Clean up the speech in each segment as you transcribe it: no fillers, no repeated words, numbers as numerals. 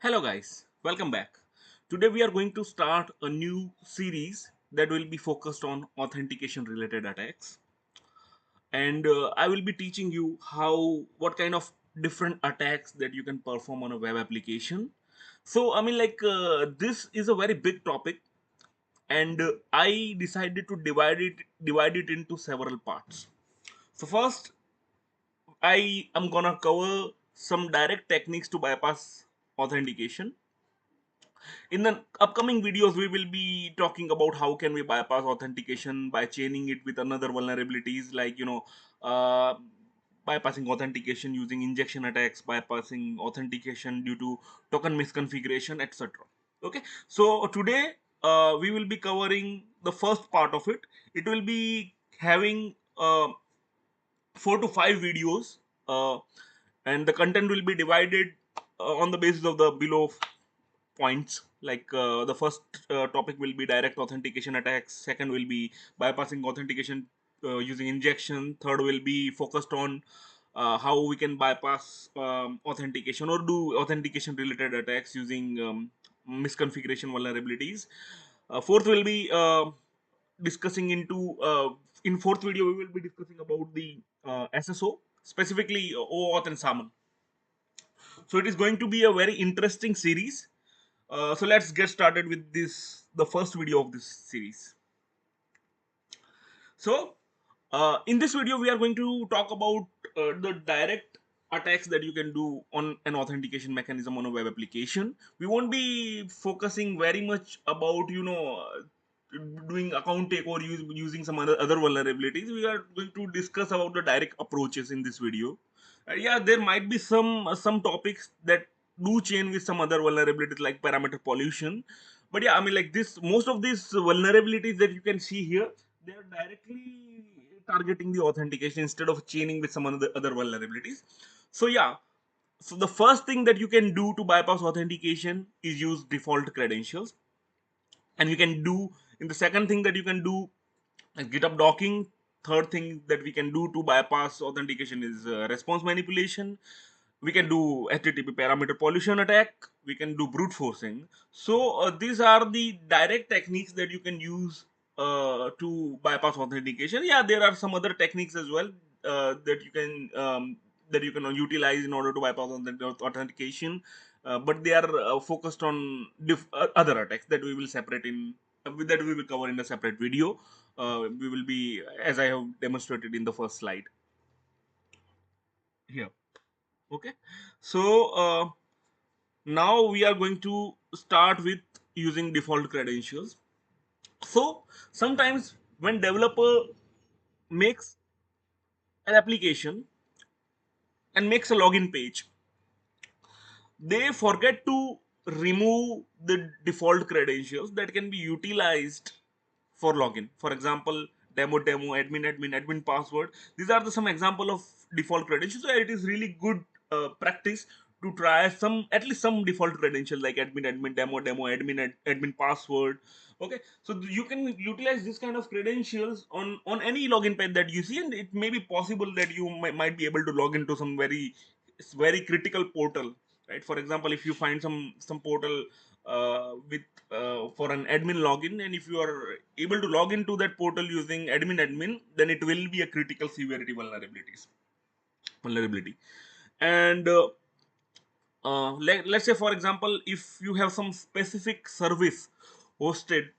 Hello guys, welcome back. Today we are going to start a new series that will be focused on authentication related attacks, and I will be teaching you what kind of different attacks that you can perform on a web application. So this is a very big topic, and I decided to divide it into several parts. So first, I am gonna cover some direct techniques to bypass authentication. In the upcoming videos, we will be talking about how can we bypass authentication by chaining it with another vulnerabilities like uh, bypassing authentication using injection attacks, bypassing authentication due to token misconfiguration, etc. Okay, so today we will be covering the first part of it. It will be having 4 to 5 videos, uh, and the content will be divided on the basis of the below points. Like the first topic will be direct authentication attacks, second will be bypassing authentication using injection, third will be focused on how we can bypass authentication or do authentication related attacks using misconfiguration vulnerabilities. Fourth will be discussing into in fourth video we will be discussing about the SSO, specifically OAuth and SAML. So it is going to be a very interesting series. So let's get started with the first video of this series. So in this video we are going to talk about the direct attacks that you can do on an authentication mechanism on a web application. We won't be focusing very much about doing account take or using some other vulnerabilities. We are going to discuss about the direct approaches in this video. Yeah, there might be some topics that do chain with some other vulnerabilities like parameter pollution, but yeah, I mean, like this, most of these vulnerabilities that you can see here, they are directly targeting the authentication instead of chaining with some other vulnerabilities. So yeah, so the first thing that you can do to bypass authentication is use default credentials, and you can do in the second thing that you can do is GitHub docking. Third thing that we can do to bypass authentication is response manipulation. We can do HTTP parameter pollution attack. We can do brute forcing. So these are the direct techniques that you can use to bypass authentication. Yeah, there are some other techniques as well that you can utilize in order to bypass authentication, but they are focused on other attacks that we will separate in that we will cover in a separate video. We will be, as I have demonstrated in the first slide here. Okay, so now we are going to start with using default credentials. So sometimes when developer makes an application and makes a login page, they forget to remove the default credentials that can be utilized for login. For example, demo, admin password. These are some example of default credentials where it is really good practice to try some, at least some default credentials like admin, demo, admin password. Okay, so you can utilize this kind of credentials on any login page that you see, and it may be possible that you might be able to log into some very critical portal, right? For example, if you find some portal with for an admin login, and if you are able to log into that portal using admin, then it will be a critical severity vulnerability. And let's say, for example, if you have some specific service hosted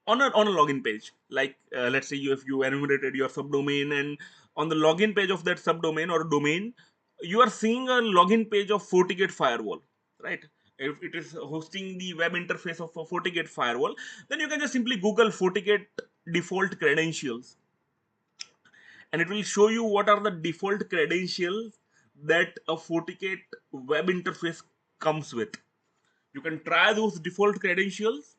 on a login page, like let's say if you enumerated your subdomain, and on the login page of that subdomain or domain you are seeing a login page of FortiGate firewall, right? If it is hosting the web interface of a FortiGate firewall, then you can just simply Google FortiGate default credentials, and it will show you what are the default credentials that a FortiGate web interface comes with. You can try those default credentials,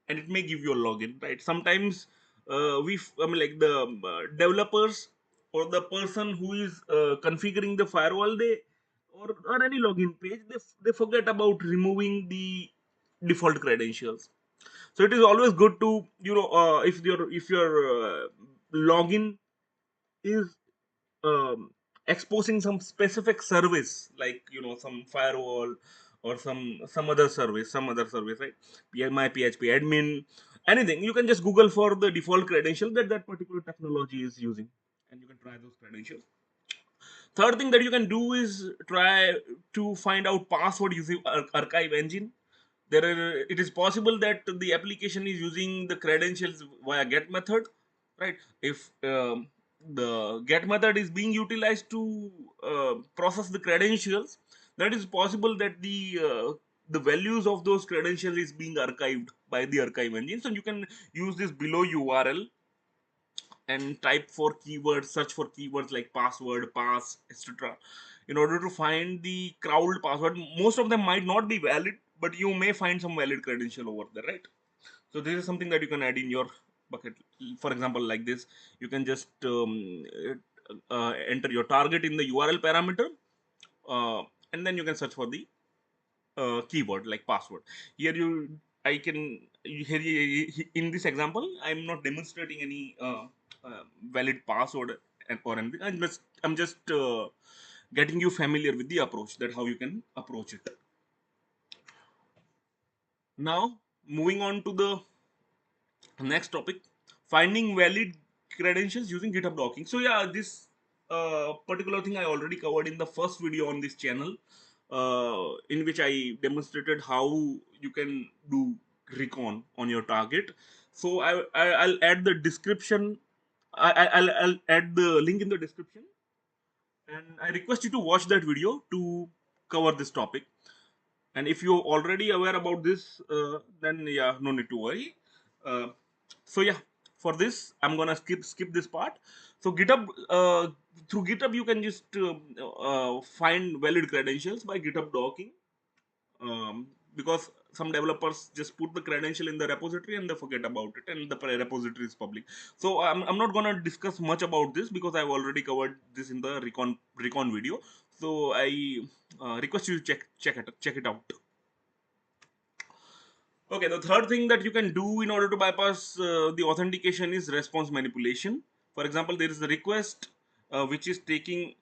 and it may give you a login, right? Sometimes I mean, like the developers or the person who is configuring the firewall, they or any login page, they forget about removing the default credentials. So it is always good to if your login is exposing some specific service, like some firewall or some other service, right? My PHP admin, anything. You can just Google for the default credential that that particular technology is using, and you can try those credentials. Third thing that you can do is try to find out password using archive engine. It is possible that the application is using the credentials via get method, right? If the get method is being utilized to process the credentials, that is possible that the values of those credentials is being archived by the archive engine. So you can use this below URL and type for keywords, search for keywords like password, pass, etc. in order to find the crawled password. Most of them might not be valid, but you may find some valid credential over there, right? So this is something that you can add in your bucket. For example, like this, you can just enter your target in the URL parameter, and then you can search for the keyword like password. Here I can in this example, I'm not demonstrating any valid password or anything. I'm just getting you familiar with the approach, that how you can approach it. Now moving on to the next topic, finding valid credentials using GitHub docking. So yeah, this particular thing I already covered in the first video on this channel, in which I demonstrated how you can do recon on your target. So I'll add the description. I'll add the link in the description, and I request you to watch that video to cover this topic. And if you're already aware about this, then yeah, no need to worry. uh, so yeah, for this I'm gonna skip this part. So GitHub, through GitHub you can just find valid credentials by GitHub docking, because some developers just put the credential in the repository and they forget about it, and the repository is public. So I'm not gonna discuss much about this because I've already covered this in the recon video. So I request you to check it out. Okay, the third thing that you can do in order to bypass the authentication is response manipulation. For example, there is a request which is taking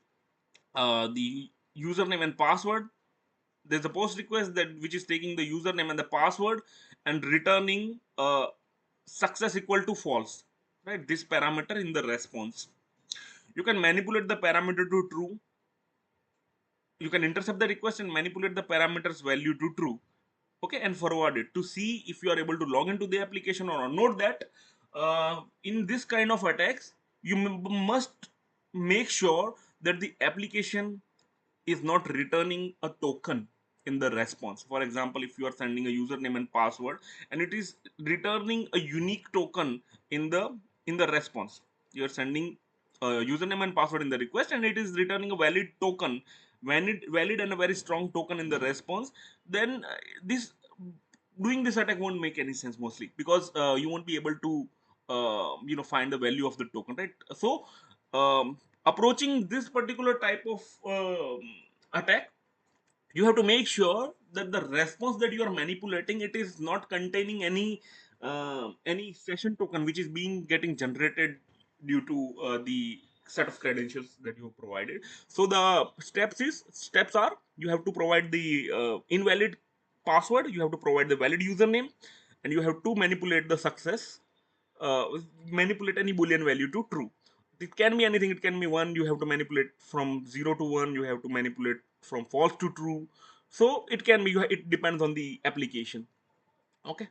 the username and password. There's a post request that which is taking the username and the password and returning success equal to false. Right, this parameter in the response. You can manipulate the parameter to true. You can intercept the request and manipulate the parameters value to true, okay, and forward it to see if you are able to log into the application or not. Note that in this kind of attacks, you must make sure that the application is not returning a token in the response. For example, if you are sending a username and password and it is returning a unique token in the response, you are sending a username and password in the request and it is returning a valid token, when it valid and a very strong token in the response, then this doing this attack won't make any sense, mostly because you won't be able to find the value of the token, right? So approaching this particular type of attack, you have to make sure that the response that you are manipulating, it is not containing any session token which is being getting generated due to the set of credentials that you have provided. So the steps are, you have to provide the invalid password, you have to provide the valid username, and you have to manipulate the success, uh, manipulate any boolean value to true. It can be anything. It can be 1, you have to manipulate from 0 to 1, you have to manipulate from false to true. So it can be, it depends on the application, okay.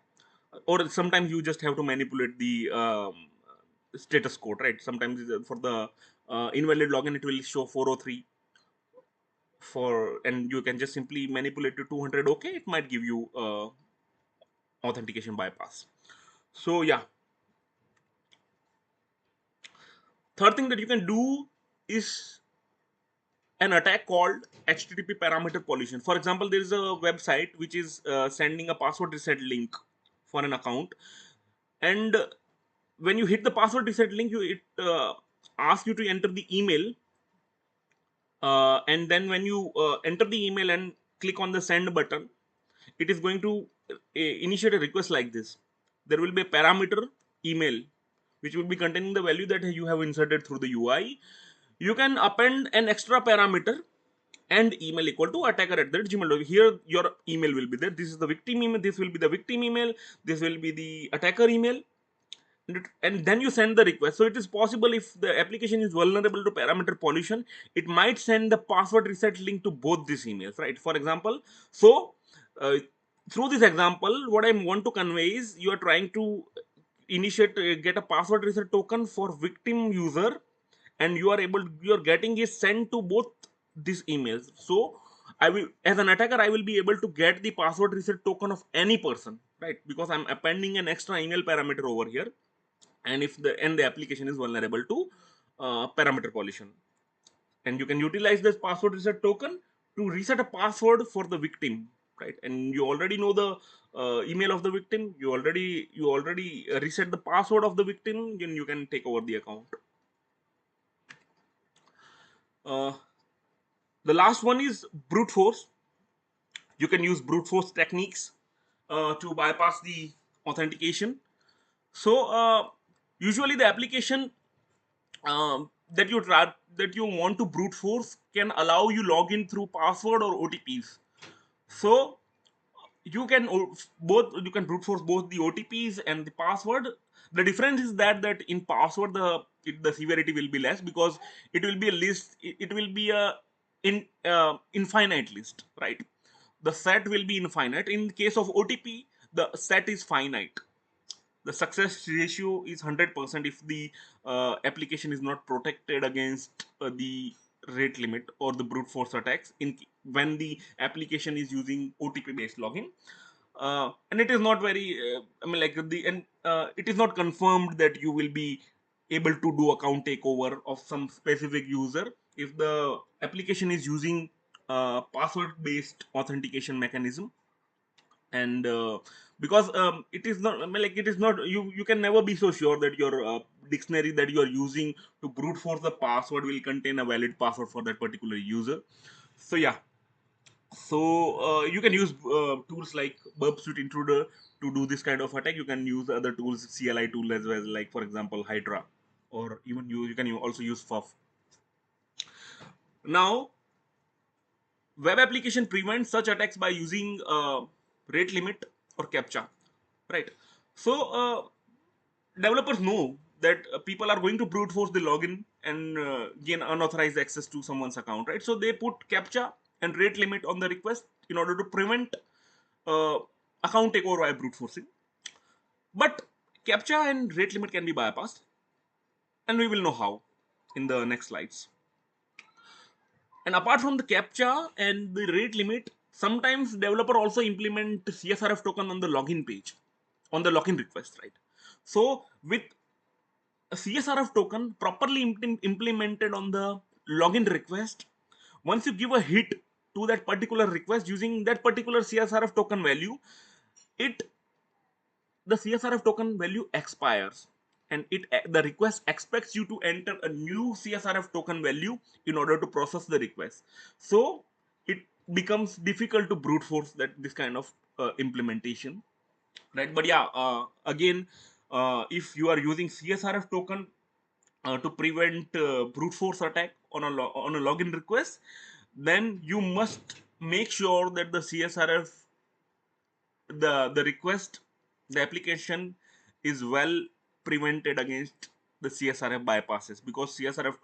Or sometimes you just have to manipulate the status code, right? Sometimes for the invalid login it will show 403 for, and you can just simply manipulate to 200, okay, it might give you authentication bypass. So yeah, third thing that you can do is an attack called HTTP parameter pollution. For example, there is a website which is sending a password reset link for an account, and when you hit the password reset link, it asks you to enter the email, and then when you enter the email and click on the send button, it is going to initiate a request like this. There will be a parameter email which will be containing the value that you have inserted through the UI. You can append an extra parameter and email equal to attacker@gmail.com. Here your email will be there. This is the victim email. This will be the victim email. This will be the attacker email. And then you send the request. So it is possible, if the application is vulnerable to parameter pollution, it might send the password reset link to both these emails, right? For example, so uh, through this example, what I want to convey is, you are trying to initiate get a password reset token for victim user, and you are getting it sent to both these emails. So I will, as an attacker, I will be able to get the password reset token of any person, right? Because I'm appending an extra email parameter over here. And if the application is vulnerable to parameter pollution, and you can utilize this password reset token to reset a password for the victim, right? And you already know the email of the victim. You already reset the password of the victim, then you can take over the account. uh, the last one is brute force. You can use brute force techniques to bypass the authentication. So usually the application that you want to brute force can allow you login through password or OTPs. So you can brute force both the OTPs and the password. The difference is that in password, the severity will be less, because it will be a list. It will be a infinite list, right? The set will be infinite. In case of OTP, the set is finite. The success ratio is 100% if the application is not protected against the rate limit or the brute force attacks, when the application is using OTP based login. And it is not very I mean, like, it is not confirmed that you will be able to do account takeover of some specific user if the application is using password based authentication mechanism. And because it is not, I mean, like, it is not, you can never be so sure that your dictionary that you are using to brute force the password will contain a valid password for that particular user. So yeah. So you can use tools like burp suite intruder to do this kind of attack. You can use other tools, CLI tool as well, like for example Hydra, or even you can also use FUF. Now, web application prevents such attacks by using rate limit or CAPTCHA, right? So developers know that people are going to brute force the login and gain unauthorized access to someone's account, right? So they put CAPTCHA and rate limit on the request in order to prevent uh, account takeover by brute forcing. But CAPTCHA and rate limit can be bypassed, and we will know how in the next slides. And apart from the CAPTCHA and the rate limit, sometimes developer also implement CSRF token on the login page, on the login request, right? So with a CSRF token properly implemented on the login request, once you give a hit to that particular request using that particular CSRF token value, it the CSRF token value expires, and the request expects you to enter a new CSRF token value in order to process the request. So it becomes difficult to brute force that this kind of implementation, right? But yeah, again, if you are using CSRF token to prevent brute force attack on on a login request, then you must make sure that the CSRF, the request, the application is well prevented against the CSRF bypasses, because CSRF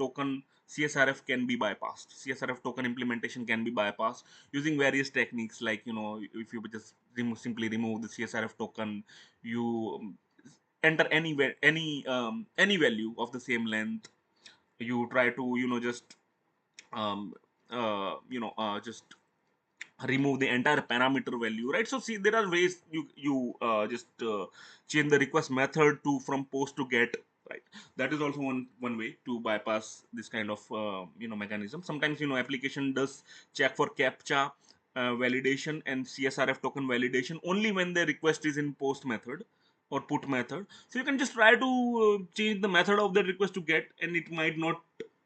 can be bypassed. CSRF token implementation can be bypassed using various techniques, like, if you just simply remove the CSRF token, you enter any value of the same length. You try to just um, just remove the entire parameter value, right? So see, there are ways you just change the request method to from post to get, right? That is also one way to bypass this kind of mechanism. Sometimes application does check for CAPTCHA validation and CSRF token validation only when the request is in post method or put method. So you can just try to change the method of the request to get, and it might not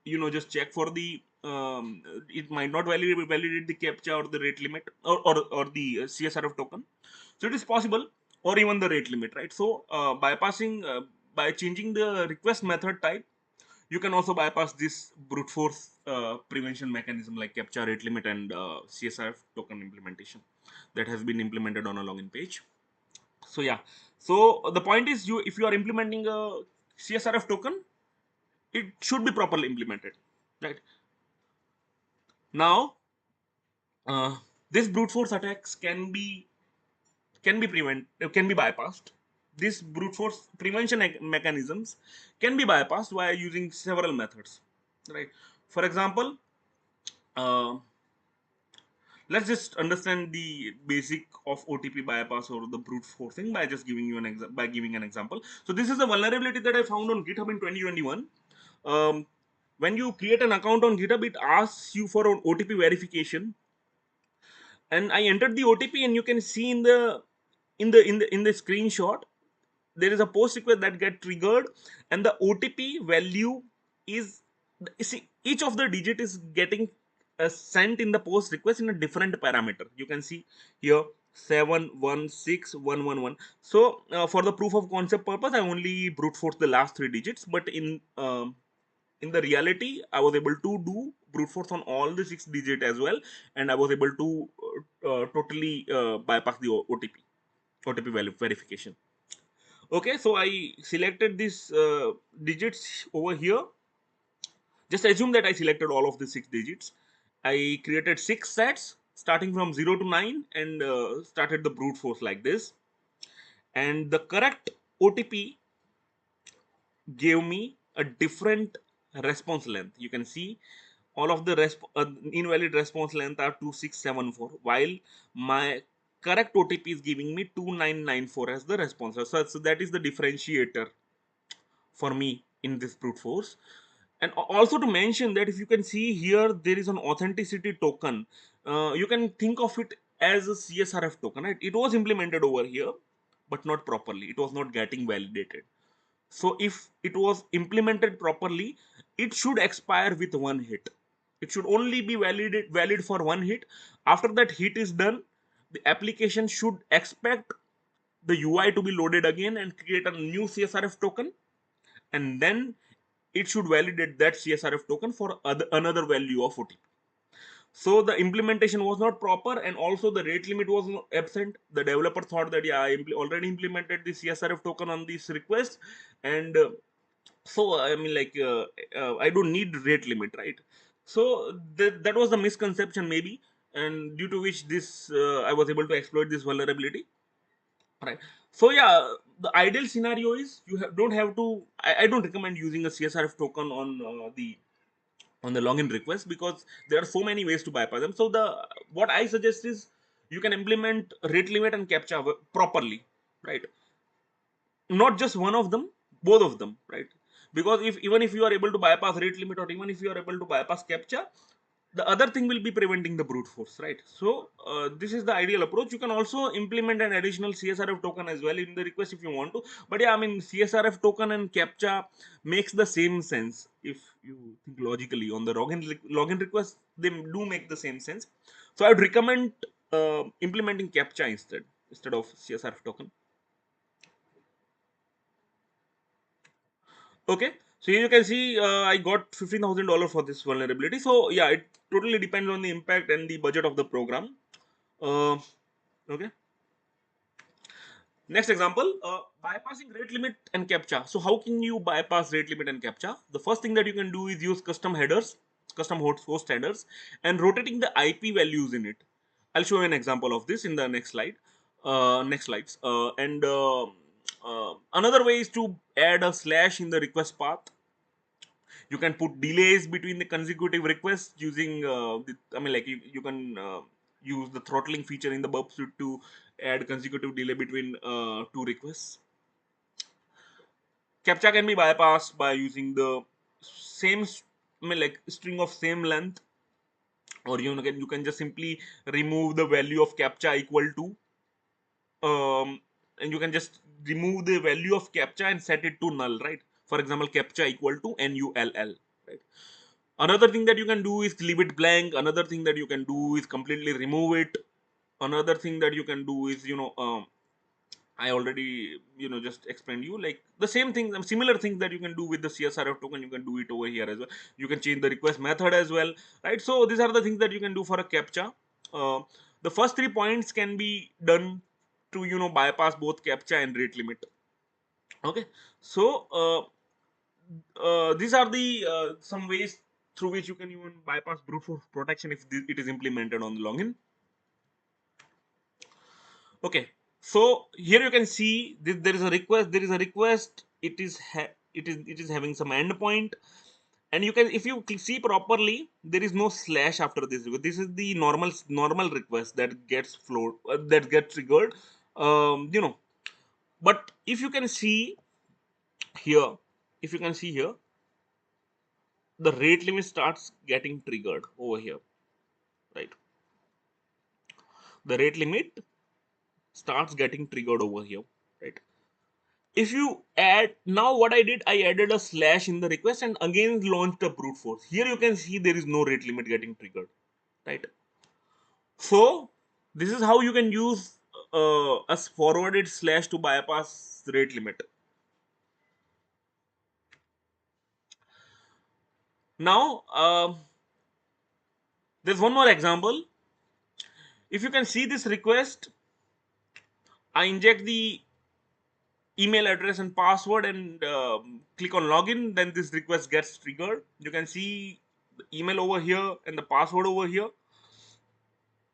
just check for the it might not validate the CAPTCHA or the rate limit, or the CSRF token. So it is possible, or even the rate limit, right? So bypassing by changing the request method type, You can also bypass this brute force prevention mechanism like CAPTCHA, rate limit, and CSRF token implementation that has been implemented on a login page. So yeah, so the point is, you if you are implementing a CSRF token, it should be properly implemented, right? Now, this brute force attacks can be bypassed. These brute force prevention mechanisms can be bypassed by using several methods, right? For example, uh, let's just understand the basic of OTP bypass or the brute forcing by just giving you giving an example. So this is a vulnerability that I found on GitHub in 2021. Um, when you create an account on GitHub, it asks you for an OTP verification, and I entered the OTP, and you can see in the screenshot there is a post request that get triggered, and the OTP value is, see, each of the digit is getting sent in the post request in a different parameter. You can see here 716111. So for the proof of concept purpose, I only brute force the last three digits, but in the reality I was able to do brute force on all the six digit as well, and I was able to totally bypass the OTP value verification. Okay, so I selected these digits over here. Just assume that I selected all of the six digits. I created six sets starting from 0 to 9 and started the brute force like this, and the correct OTP gave me a different response length. You can see all of the invalid response length are 2674, while my correct OTP is giving me 2994 as the response. So that is the differentiator for me in this brute force. And also to mention that if you can see here, there is an authenticity token. You can think of it as a CSRF token, right? It was implemented over here, but not properly. It was not getting validated. So if it was implemented properly, it should expire with one hit. It should only be valid for one hit. After that hit is done, the application should expect the UI to be loaded again and create a new CSRF token, and then it should validate that CSRF token for another value of OTP. So the implementation was not proper, and also the rate limit was absent. The developer thought that yeah, I already implemented the CSRF token on this request, and so I mean like I don't need rate limit, right? So that was the misconception maybe, and due to which this I was able to exploit this vulnerability, right? So yeah, the ideal scenario is don't have to. I don't recommend using a CSRF token on the login request, because there are so many ways to bypass them. So the what I suggest is you can implement rate limit and CAPTCHA properly, right? Not just one of them, both of them, right? Because if even if you are able to bypass rate limit, or even if you are able to bypass CAPTCHA, the other thing will be preventing the brute force, right? So this is the ideal approach. You can also implement an additional CSRF token as well in the request if you want to, but yeah, I mean CSRF token and CAPTCHA makes the same sense if you think logically. On the login request, they do make the same sense. So I would recommend implementing CAPTCHA instead of CSRF token. Okay, so here you can see I got $15,000 for this vulnerability. So yeah, it totally depends on the impact and the budget of the program. Uh, okay. Next example, bypassing rate limit and CAPTCHA. So how can you bypass rate limit and CAPTCHA? The first thing that you can do is use custom headers, custom host headers, and rotating the IP values in it. I'll show you an example of this in the next slide. Next slides. And another way is to add a slash in the request path. You can put delays between the consecutive requests using I mean like you can use the throttling feature in the burp suite to add consecutive delay between two requests. CAPTCHA can be bypassed by using the same I mean like string of same length, or you can just simply remove the value of CAPTCHA equal to and you can just remove the value of CAPTCHA and set it to null, right? For example, CAPTCHA equal to NULL, right? Another thing that you can do is leave it blank. Another thing that you can do is completely remove it. Another thing that you can do is I already just explained you, like the same thing, similar things that you can do with the CSRF token, you can do it over here as well. You can change the request method as well, right? So these are the things that you can do for a CAPTCHA. The first 3 points can be done to bypass both CAPTCHA and rate limit. Okay, so these are the some ways through which you can even bypass brute force protection if it is implemented on the login. Okay, so here you can see this, there is a request. There is a request. It is having some endpoint, and you can, if you see properly, there is no slash after this. This is the normal request that gets flowed, that gets triggered. But if you can see here, if you can see here, the rate limit starts getting triggered over here, right? The rate limit starts getting triggered over here, right? If you add, now what I did, I added a slash in the request and again launched a brute force. Here you can see there is no rate limit getting triggered, right? So this is how you can use a forwarded slash to bypass rate limit. Now there's one more example. If you can see this request, I inject the email address and password and click on login, then this request gets triggered. You can see the email over here and the password over here.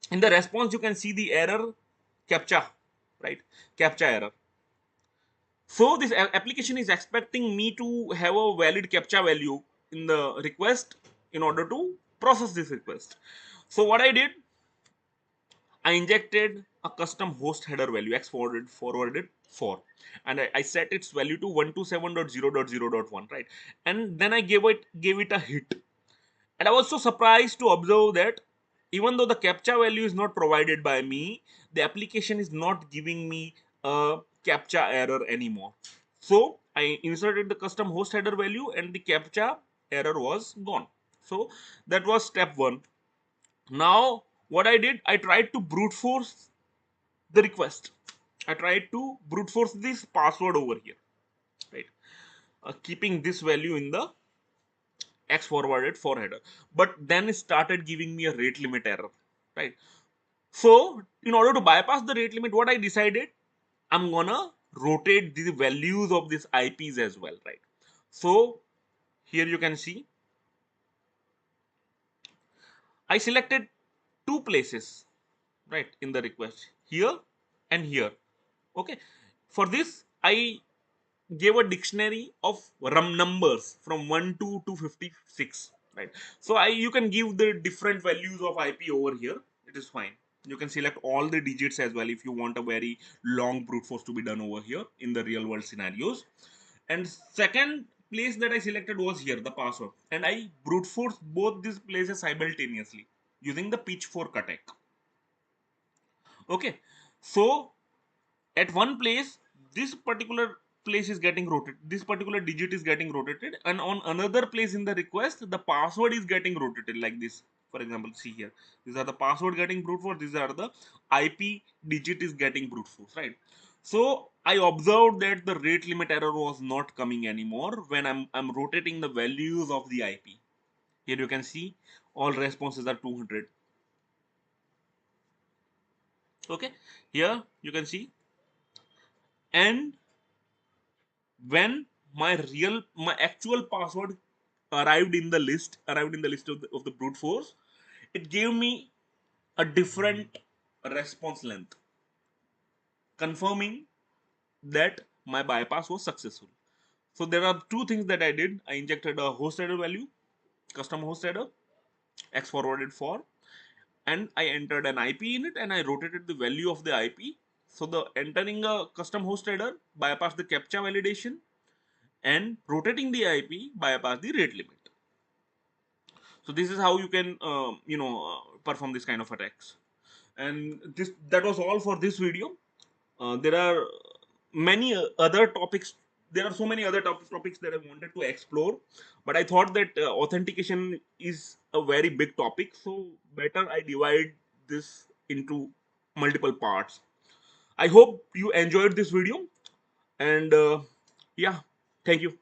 In the response you can see the error CAPTCHA, right? CAPTCHA error. So this application is expecting me to have a valid CAPTCHA value in the request in order to process this request. So what I did, I injected a custom host header value x forwarded for, and I set its value to 127.0.0.1, right? And then I gave it a hit. And I was so surprised to observe that even though the CAPTCHA value is not provided by me, the application is not giving me a CAPTCHA error anymore. So I inserted the custom host header value and the CAPTCHA error was gone. So that was step one. Now what I did, I tried to brute force the request. I tried to brute force this password over here, right? Keeping this value in the x forwarded for header, but then it started giving me a rate limit error, right? So in order to bypass the rate limit, what I decided, I'm gonna rotate the values of these IPs as well, right? So here you can see I selected two places, right, in the request, here and here. Okay, for this I gave a dictionary of rum numbers from 1 to 256, right? So you can give the different values of IP over here, it is fine. You can select all the digits as well if you want a very long brute force to be done over here in the real world scenarios. And second place that I selected was here, the password, and I brute force both these places simultaneously using the pitchfork attack. Okay, so at one place this particular place is getting rotated, this particular digit is getting rotated, and on another place in the request the password is getting rotated like this. For example, see here, these are the password getting brute force, these are the IP digit is getting brute force, right? So I observed that the rate limit error was not coming anymore when I'm rotating the values of the IP. Here you can see all responses are 200. Okay, here you can see, and when my actual password arrived in the list of the brute force, it gave me a different response length, confirming that my bypass was successful. So there are two things that I did. I injected a host header value, custom host header, x forwarded for, and I entered an IP in it and I rotated the value of the IP. So the entering a custom host header bypassed the CAPTCHA validation, and rotating the IP bypass the rate limit. So this is how you can perform this kind of attacks. And that was all for this video. There are many other topics. There are so many other topics that I wanted to explore, but I thought that authentication is a very big topic, so better I divide this into multiple parts. I hope you enjoyed this video, and yeah, thank you.